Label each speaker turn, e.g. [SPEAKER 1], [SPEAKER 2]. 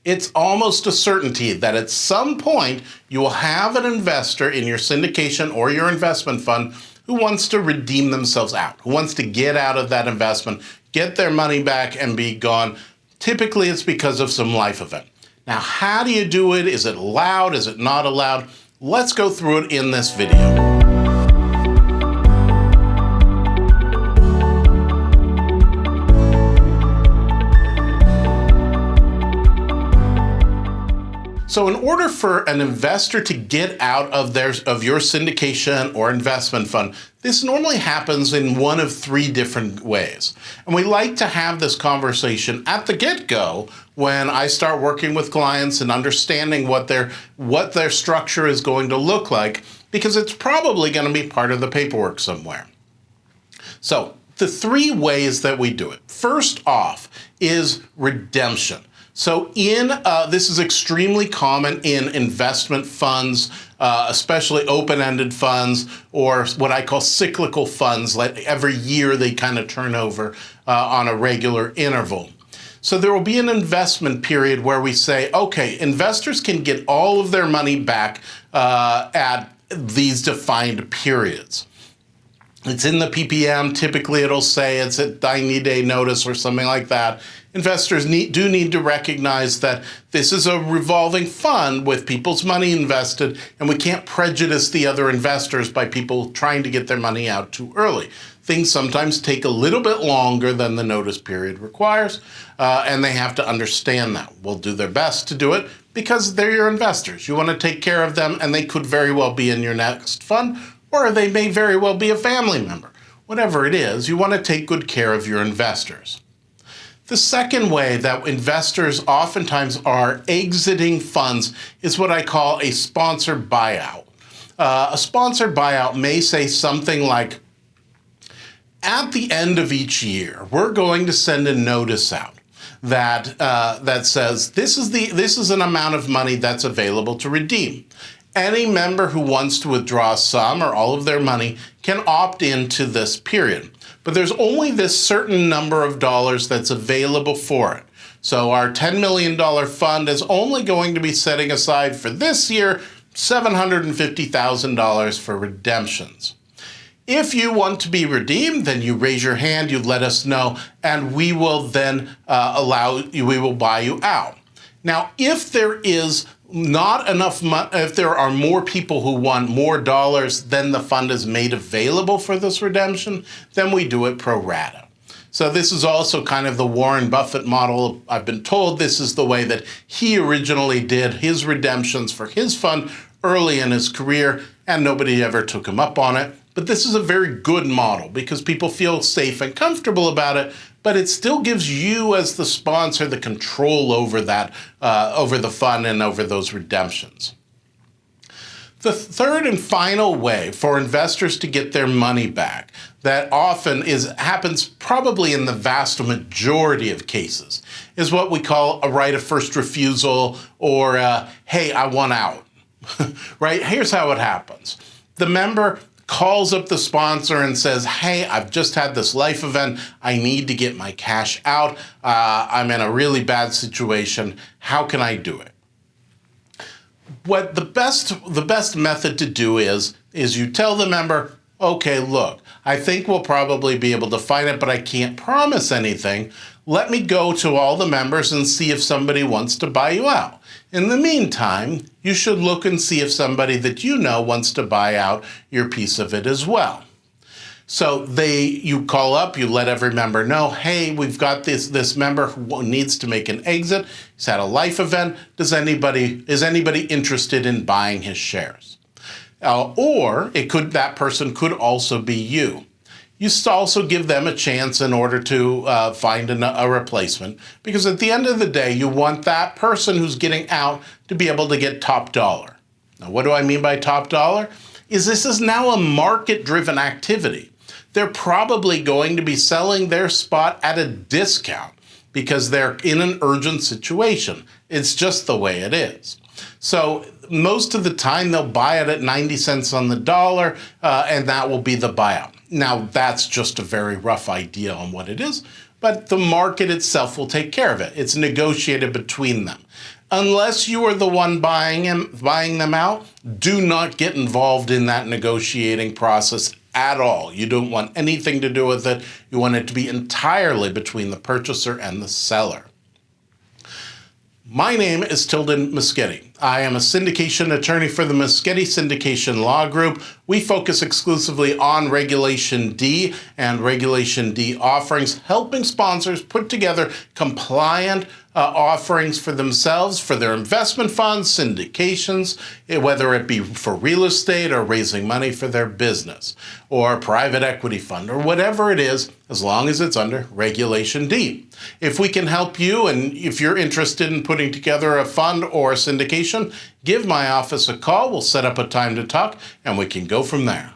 [SPEAKER 1] It's almost a certainty that at some point you will have an investor in your syndication or your investment fund who wants to redeem themselves out, who wants to get out of that investment, get their money back and be gone. Typically it's because of some life event. Now, how do you do it? Is it allowed? Is it not allowed? Let's go through it in this video. So in order for an investor to get out of your syndication or investment fund, this normally happens in one of three different ways. And we like to have this conversation at the get-go when I start working with clients and understanding what their structure is going to look like, because it's probably going to be part of the paperwork somewhere. So the three ways that we do it. First off is redemption. So this is extremely common in investment funds, especially open-ended funds, or what I call cyclical funds. Like every year they kind of turn over on a regular interval. So there will be an investment period where we say, okay, investors can get all of their money back at these defined periods. It's in the PPM. Typically it'll say it's a 90-day notice or something like that. Investors do need to recognize that this is a revolving fund with people's money invested, and we can't prejudice the other investors by people trying to get their money out too early. Things sometimes take a little bit longer than the notice period requires, and they have to understand that. We'll do their best to do it because they're your investors. You want to take care of them, and they could very well be in your next fund, or they may very well be a family member. Whatever it is, you want to take good care of your investors. The second way that investors oftentimes are exiting funds is what I call a sponsor buyout. A sponsor buyout may say something like, at the end of each year, we're going to send a notice out that says this is an amount of money that's available to redeem. Any member who wants to withdraw some or all of their money can opt into this period. But there's only this certain number of dollars that's available for it. So our $10 million fund is only going to be setting aside for this year $750,000 for redemptions. If you want to be redeemed, then you raise your hand, you let us know, and we will then we will buy you out. Now, if there is not enough money, if there are more people who want more dollars than the fund is made available for this redemption, then we do it pro rata. So this is also kind of the Warren Buffett model. I've been told this is the way that he originally did his redemptions for his fund early in his career, and nobody ever took him up on it. But this is a very good model because people feel safe and comfortable about it, but it still gives you as the sponsor the control over that, over the fund and over those redemptions. The third and final way for investors to get their money back that often happens probably in the vast majority of cases is what we call a right of first refusal, or hey, I want out. Right? Here's how it happens. The member calls up the sponsor and says, hey, I've just had this life event. I need to get my cash out. I'm in a really bad situation. How can I do it? What the best method to do is you tell the member, okay, look, I think we'll probably be able to find it, but I can't promise anything. Let me go to all the members and see if somebody wants to buy you out. In the meantime, you should look and see if somebody that you know wants to buy out your piece of it as well. So you call up, you let every member know, hey, we've got this member who needs to make an exit. He's had a life event. Is anybody interested in buying his shares? Or that person could also be you. You also give them a chance in order to find a replacement, because at the end of the day, you want that person who's getting out to be able to get top dollar. Now, what do I mean by top dollar? This is now a market-driven activity. They're probably going to be selling their spot at a discount because they're in an urgent situation. It's just the way it is. So most of the time, they'll buy it at 90 cents on the dollar, and that will be the buyout. Now, that's just a very rough idea on what it is, but the market itself will take care of it. It's negotiated between them. Unless you are the one buying them out, do not get involved in that negotiating process at all. You don't want anything to do with it. You want it to be entirely between the purchaser and the seller. My name is Tilden Moschetti. I am a syndication attorney for the Moschetti Syndication Law Group. We focus exclusively on Regulation D and Regulation D offerings, helping sponsors put together compliant offerings for themselves, for their investment funds, syndications, whether it be for real estate or raising money for their business, or a private equity fund, or whatever it is, as long as it's under Regulation D. If we can help you, and if you're interested in putting together a fund or a syndication, give my office a call. We'll set up a time to talk, and we can go from there.